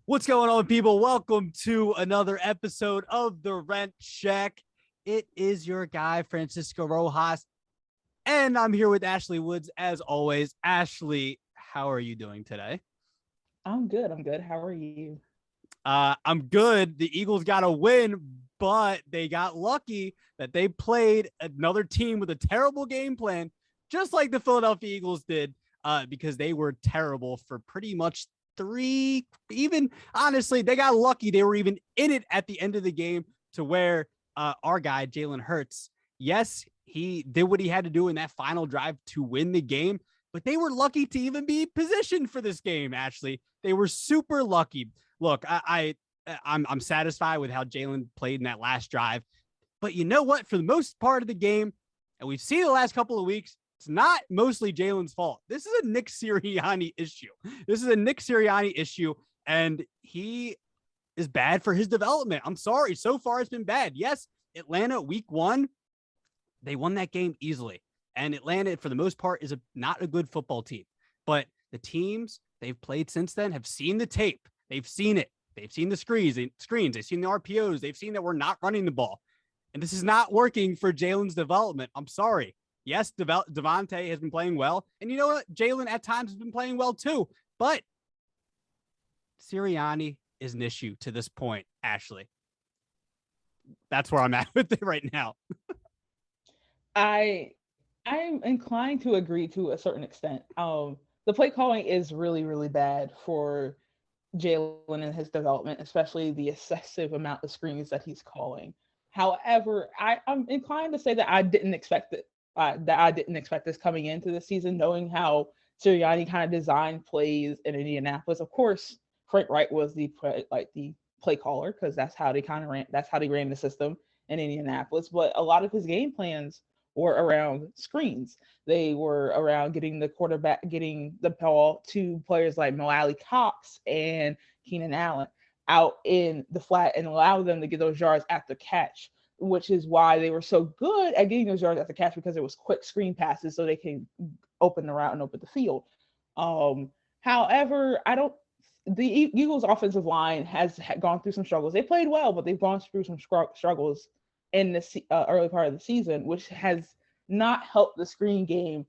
What's going on, people? Welcome to another episode of The Rent Check. It is your guy, Francisco Rojas, and I'm here with Ashlee Woods as always. Ashlee, how are you doing today? I'm good. I'm good. How are you? I'm good. The Eagles got a win, but they got lucky that they played another team with a terrible game plan, just like the Philadelphia Eagles did, because they were terrible for pretty much three. Even honestly, they got lucky. They were even in it at the end of the game to where our guy, Jalen Hurts, yes, he did what he had to do in that final drive to win the game, but they were lucky to even be positioned for this game, Ashlee. They were super lucky. Look, I'm satisfied with how Jalen played in that last drive. But you know what? For the most part of the game, and we've seen the last couple of weeks, it's not mostly Jalen's fault. This is a Nick Sirianni issue. This is a Nick Sirianni issue, and he is bad for his development. I'm sorry. So far, it's been bad. Yes, Atlanta week one, they won that game easily. And Atlanta, for the most part, is not a good football team. But the teams they've played since then have seen the tape. They've seen it. They've seen the screens. They've seen the RPOs. They've seen that we're not running the ball. And this is not working for Jalen's development. I'm sorry. Yes, Devonta has been playing well. And you know what? Jalen at times has been playing well too. But Sirianni is an issue to this point, Ashlee. That's where I'm at with it right now. I I'm inclined to agree to a certain extent. The play calling is really bad for Jalen and his development, especially the excessive amount of screens that he's calling. However, I'm inclined to say that I didn't expect it. That I didn't expect this coming into the season, knowing how Sirianni kind of designed plays in Indianapolis. Of course, Frank Wright was the play caller because that's how they kind of ran. That's how they ran the system in Indianapolis. But a lot of his game plans were around screens. They were around getting the ball to players like Mo Alley Cox and Keenan Allen out in the flat and allow them to get those yards after catch, which is why they were so good at getting those yards after catch because it was quick screen passes so they can open the route and open the field. However, I don't. The Eagles' offensive line has gone through some struggles. They played well, but they've gone through some struggles in the early part of the season, which has not helped the screen game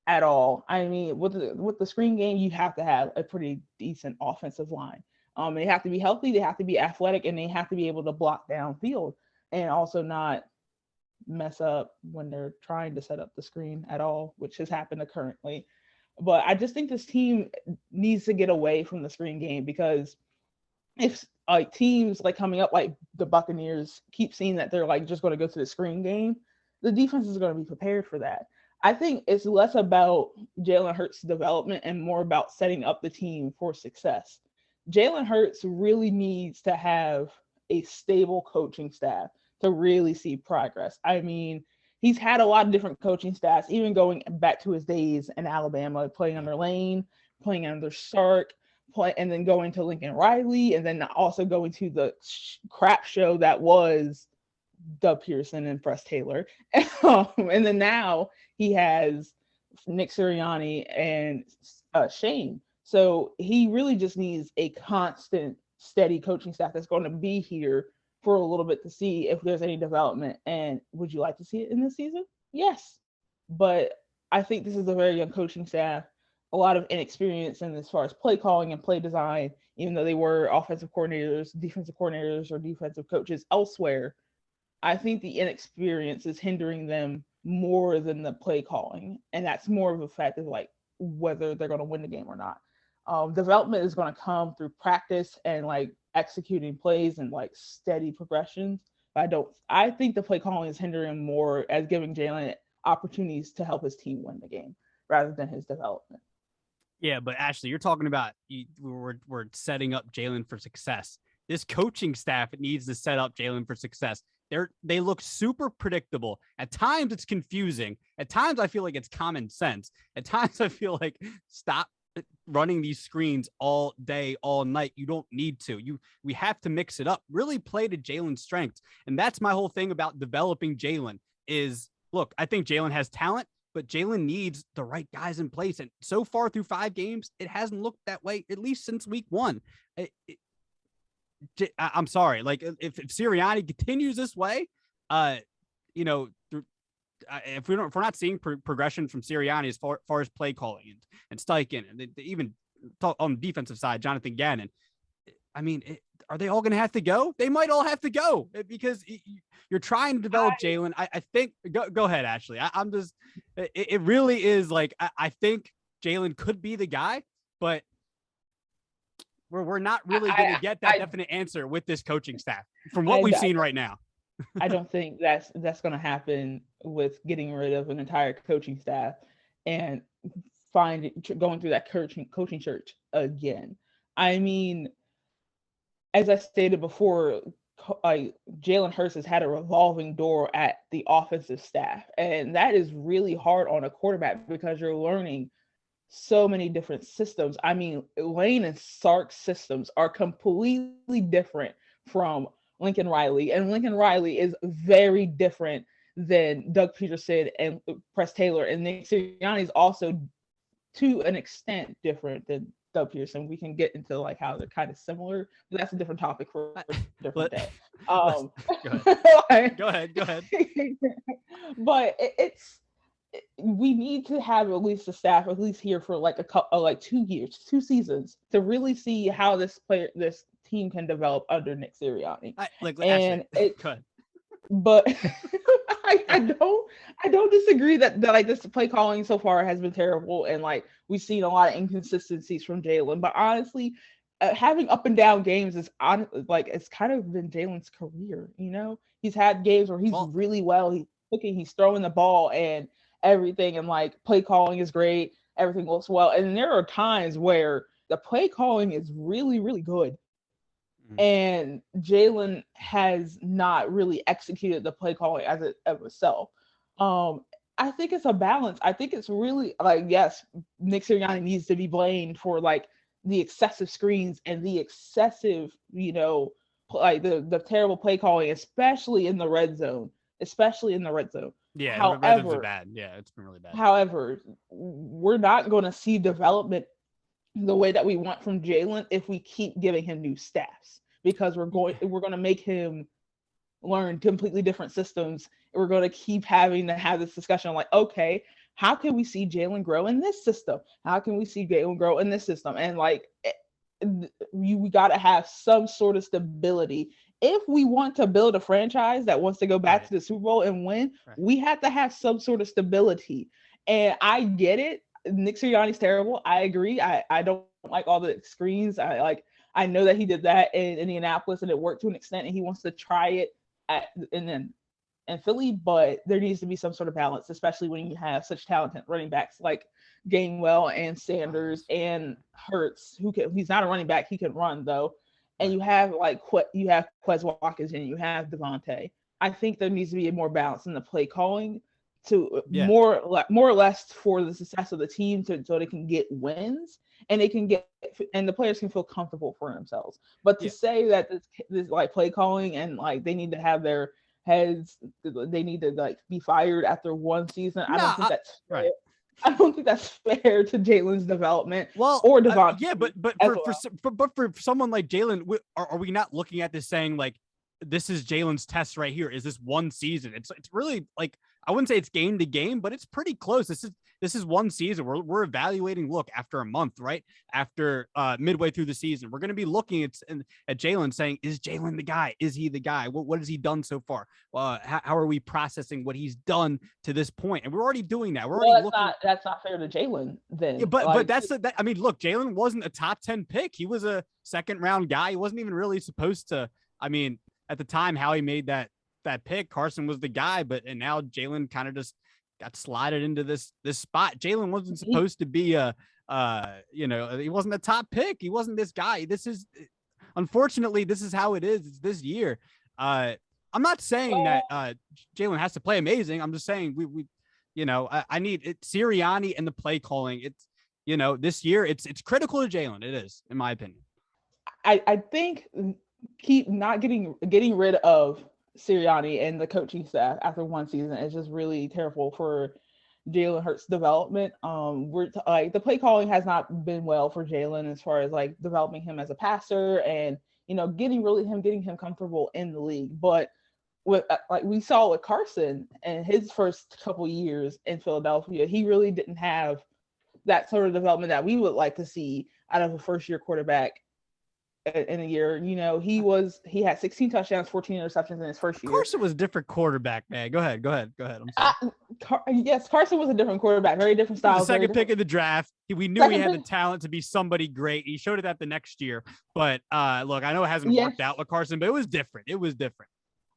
at all. I mean, with the screen game, you have to have a pretty decent offensive line. They have to be healthy, they have to be athletic, and they have to be able to block downfield and also not mess up when they're trying to set up the screen at all, which has happened currently. But I just think this team needs to get away from the screen game because if like teams like coming up like the Buccaneers keep seeing that they're like just going to go to the screen game, the defense is going to be prepared for that. I think it's less about Jalen Hurts' development and more about setting up the team for success. Jalen Hurts really needs to have a stable coaching staff to really see progress. I mean, he's had a lot of different coaching staffs, even going back to his days in Alabama, playing under Lane, playing under Sark, and then going to Lincoln Riley, and then also going to the crap show that was Doug Pearson and Press Taylor. And then now he has Nick Sirianni and Shane. So he really just needs a constant, steady coaching staff that's going to be here for a little bit to see if there's any development. And would you like to see it in this season? Yes. But I think this is a very young coaching staff, a lot of inexperience in as far as play calling and play design, even though they were offensive coordinators, defensive coordinators, or defensive coaches elsewhere. I think the inexperience is hindering them more than the play calling. And that's more of a fact of like whether they're going to win the game or not. Development is going to come through practice and like executing plays and like steady progressions. But I think the play calling is hindering more as giving Jalen opportunities to help his team win the game rather than his development. Yeah, but Ashlee, you're talking about we're setting up Jalen for success. This coaching staff needs to set up Jalen for success. They look super predictable. At times it's confusing. At times I feel like it's common sense. At times I feel like stop running these screens all day, all night. You don't need to. We have to mix it up. Really play to Jalen's strengths. And that's my whole thing about developing Jalen is look, I think Jalen has talent, but Jalen needs the right guys in place. And so far through 5 games, it hasn't looked that way, at least since week 1. I'm sorry. Like if Sirianni continues this way, you know, if we're not seeing progression from Sirianni as far as play calling and Steichen and even on the defensive side, Jonathan Gannon. I mean, are they all going to have to go? They might all have to go because you're trying to develop Jalen. I think go ahead, Ashley. I'm just it really is like I think Jalen could be the guy, but we're not really going to get that definite answer with this coaching staff from what we've seen right now. I don't think that's going to happen with getting rid of an entire coaching staff and going through that coaching search again. I mean, as I stated before, Jalen Hurts has had a revolving door at the offensive staff, and that is really hard on a quarterback because you're learning so many different systems. I mean, Lane and Sark's systems are completely different from Lincoln Riley, and Lincoln Riley is very different than Doug Peterson and Press Taylor, and Nick Sirianni is also to an extent different than Doug Peterson. We can get into like how they're kind of similar, but that's a different topic for a different day. Go ahead. But we need to have at least a staff at least here for like 2 years, 2 seasons to really see how this team can develop under Nick Sirianni. But I don't disagree that like this play calling so far has been terrible, and like we've seen a lot of inconsistencies from Jalen. But honestly, having up and down games is it's kind of been Jalen's career. You know, he's had games where he's really well, he's cooking, he's throwing the ball and everything, and like play calling is great, everything looks well, and there are times where the play calling is really, really good. And Jalen has not really executed the play calling as it of itself. I think it's a balance. I think it's really like, yes, Nick Sirianni needs to be blamed for like the excessive screens and the excessive, like the terrible play calling, especially in the red zone. Yeah, however, red zones are bad. Yeah, it's been really bad. However, we're not going to see development the way that we want from Jalen if we keep giving him new staffs, because we're going to make him learn completely different systems. We're going to keep having to have this discussion like, okay, how can we see Jalen grow in this system? How can we see Jalen grow in this system? And like, we got to have some sort of stability. If we want to build a franchise that wants to go back to the Super Bowl and win, we have to have some sort of stability. And I get it. Nick Sirianni's terrible. I agree. I don't like all the screens. I know that he did that in Indianapolis and it worked to an extent, and he wants to try it in Philly, but there needs to be some sort of balance, especially when you have such talented running backs like Gainwell and Sanders and Hurts, he's not a running back, he can run though. And you have Quez Watkins and you have Devonta. I think there needs to be more balance in the play calling to more or less for the success of the team, so they can get wins and the players can feel comfortable for themselves. But to say that this like play calling and like they need to have their heads, they need to like be fired after one season, I don't think that's fair. I don't think that's fair to Jalen's development. Or Devonta. But for someone like Jalen, are we not looking at this saying like, this is Jalen's test right here? Is this one season? It's really like, I wouldn't say it's game to game, but it's pretty close. This is one season. We're evaluating. Look, after a month, right after midway through the season, we're going to be looking at Jalen, saying, "Is Jalen the guy? Is he the guy? What has he done so far? How are we processing what he's done to this point?" And we're already doing that. That's not fair to Jalen then. Yeah, but I mean, look, Jalen wasn't a top 10 pick. He was a second round guy. He wasn't even really supposed to. I mean, at the time, how he made that pick, Carson was the guy, and now Jalen kind of just got slotted into this spot. Jalen wasn't supposed to be he wasn't a top pick. He wasn't this guy. Unfortunately, this is how it is. It's this year. I'm not saying that Jalen has to play amazing. I'm just saying I need it. Sirianni and the play calling. It's, this year it's critical to Jalen. It is, in my opinion. I think keep not getting rid of Sirianni and the coaching staff after one season is just really terrible for Jalen Hurts' development. The play calling has not been well for Jalen as far as like developing him as a passer and getting him comfortable in the league. But with like we saw with Carson and his first couple years in Philadelphia, he really didn't have that sort of development that we would like to see out of a first year quarterback in a year. He had 16 touchdowns, 14 interceptions in his first year. Carson was a different quarterback, man. Go ahead. I'm sorry. Yes, Carson was a different quarterback, very different style. The second pick of the draft. We knew he had the talent to be somebody great. He showed it that the next year. But look, I know it hasn't worked out with Carson, but it was different.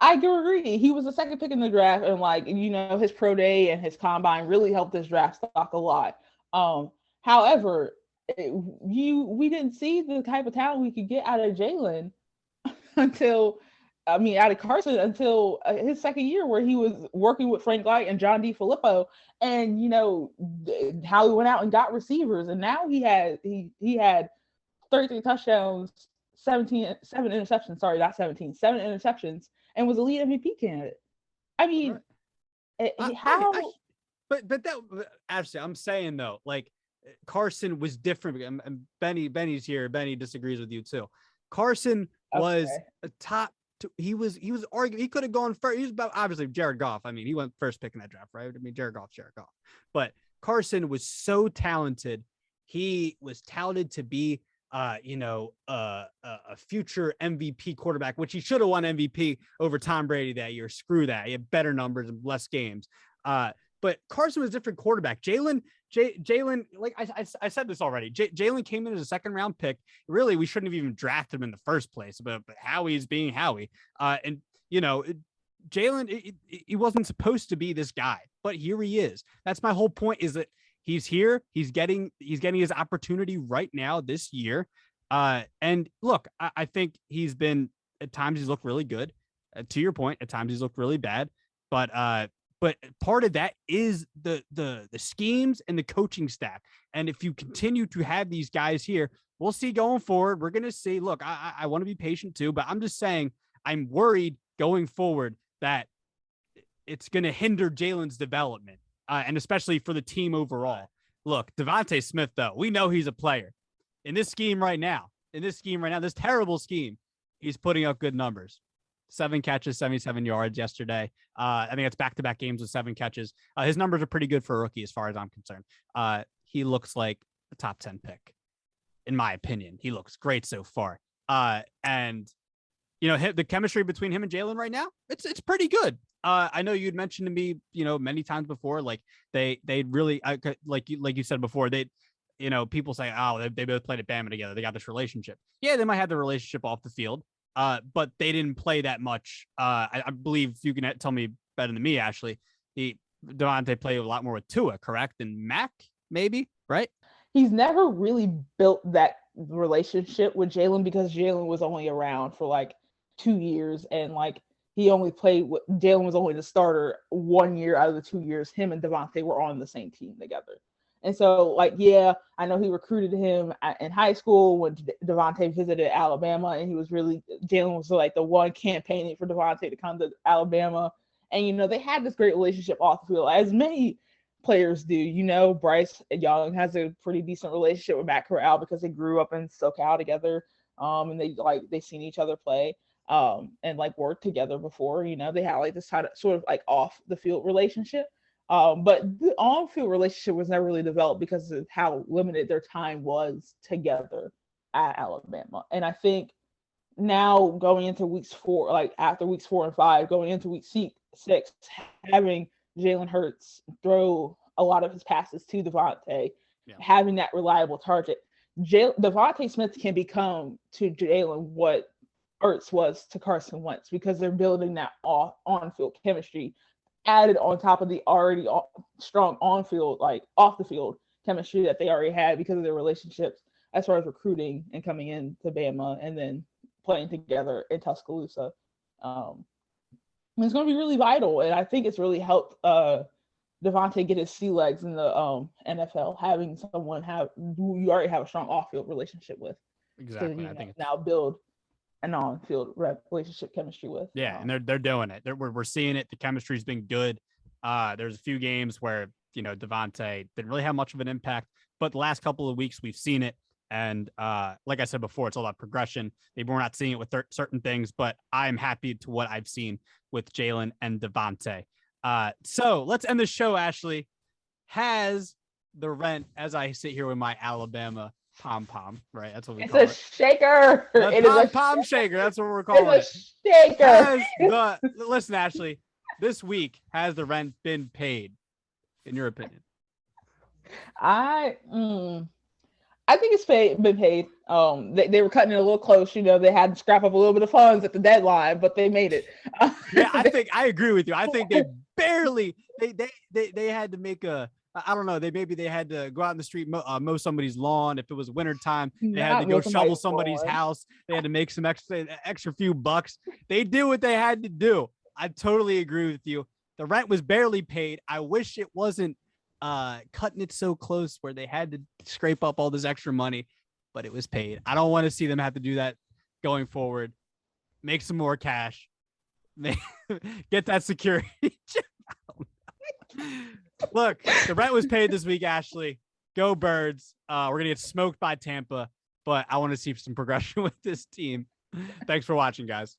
I agree. He was the second pick in the draft, and his pro day and his combine really helped his draft stock a lot. However, we didn't see the type of talent we could get out of Jalen out of Carson until his second year, where he was working with Frank Light and John DeFilippo, and how he went out and got receivers, and now he had 33 touchdowns, 7 interceptions. Sorry, not 17, 7 interceptions, and was a lead MVP candidate. I mean, right. But that actually, I'm saying though, like Carson was different. And Benny's here. Benny disagrees with you too. Carson was a top. He was arguing. He could have gone first. He was about obviously Jared Goff. I mean, he went first pick in that draft, right? I mean, Jared Goff. But Carson was so talented. He was touted to be, a future MVP quarterback, which he should have won MVP over Tom Brady that year. Screw that. He had better numbers and less games. But Carson was a different quarterback. Jalen, like I said this already. Jalen came in as a second round pick. Really, we shouldn't have even drafted him in the first place. But Howie's being Howie, and Jalen, he wasn't supposed to be this guy, but here he is. That's my whole point. Is that he's here. He's getting his opportunity right now this year. And look, I think he's been at times he's looked really good. To your point, at times he's looked really bad. But part of that is the schemes and the coaching staff. And if you continue to have these guys here, we'll see going forward. We're going to see. Look, I want to be patient too, but I'm just saying I'm worried going forward that it's going to hinder Jalen's development, and especially for the team overall. Look, Devonta Smith, though, we know he's a player. In this scheme right now, this terrible scheme, he's putting up good numbers. 7 catches, 77 yards yesterday. I think it's back-to-back games with 7 catches. His numbers are pretty good for a rookie as far as I'm concerned. He looks like a top 10 pick, in my opinion. He looks great so far. And, the chemistry between him and Jalen right now, it's pretty good. I know you'd mentioned to me, many times before, like they really, like you said before, people say, oh, they both played at Bama together. They got this relationship. Yeah, they might have the relationship off the field. But they didn't play that much. I believe you can tell me better than me, Ashley. Devonta played a lot more with Tua, correct? And Mac, maybe, right? He's never really built that relationship with Jalen because Jalen was only around for like 2 years, and like he only played with Jalen was only the starter 1 year out of the 2 years. Him and Devonta were on the same team together. And so, like, yeah, I know he recruited him in high school when Devonta visited Alabama, and Jalen was like the one campaigning for Devonta to come to Alabama. And, they had this great relationship off the field, as many players do. Bryce Young has a pretty decent relationship with Matt Corral because they grew up in SoCal together, and they seen each other play, and like worked together before. They had like this sort of like off the field relationship. But the on-field relationship was never really developed because of how limited their time was together at Alabama. And I think now going into weeks 4, like after weeks 4 and 5, going into week 6, having Jalen Hurts throw a lot of his passes to Devonta, having that reliable target, Devonta Smith can become to Jalen what Hurts was to Carson Wentz because they're building that on-field chemistry added on top of the already strong on-field, like off-the-field chemistry that they already had because of their relationships as far as recruiting and coming into Bama and then playing together in Tuscaloosa. It's going to be really vital, and I think it's really helped Devonta get his sea legs in the NFL, having someone who you already have a strong off-field relationship with. Exactly. I think now build an on-field relationship chemistry with. Yeah, and they're doing it. We're seeing it. The chemistry's been good. There's a few games where Devonta didn't really have much of an impact, but the last couple of weeks we've seen it. And like I said before, it's all about progression. Maybe we're not seeing it with certain things, but I'm happy to what I've seen with Jalen and Devonta. So let's end the show, Ashlee. Has the rent, as I sit here with my Alabama pom-pom, right? That's what we call it. It's a shaker. It is a pom shaker. That's what we're calling it. It's a shaker. Listen, Ashlee, this week, has the rent been paid, in your opinion? I think it's been paid. They were cutting it a little close. You know, they had to scrap up a little bit of funds at the deadline, but they made it. Yeah, I agree with you. I think they barely they had to make a. I don't know. They had to go out in the street, mow somebody's lawn. If it was wintertime, they had to go shovel somebody's house. They had to make some extra few bucks. They did what they had to do. I totally agree with you. The rent was barely paid. I wish it wasn't cutting it so close where they had to scrape up all this extra money, but it was paid. I don't want to see them have to do that going forward. Make some more cash. Get that security. Look, the rent was paid this week, Ashlee. Go Birds. We're going to get smoked by Tampa, but I want to see some progression with this team. Thanks for watching, guys.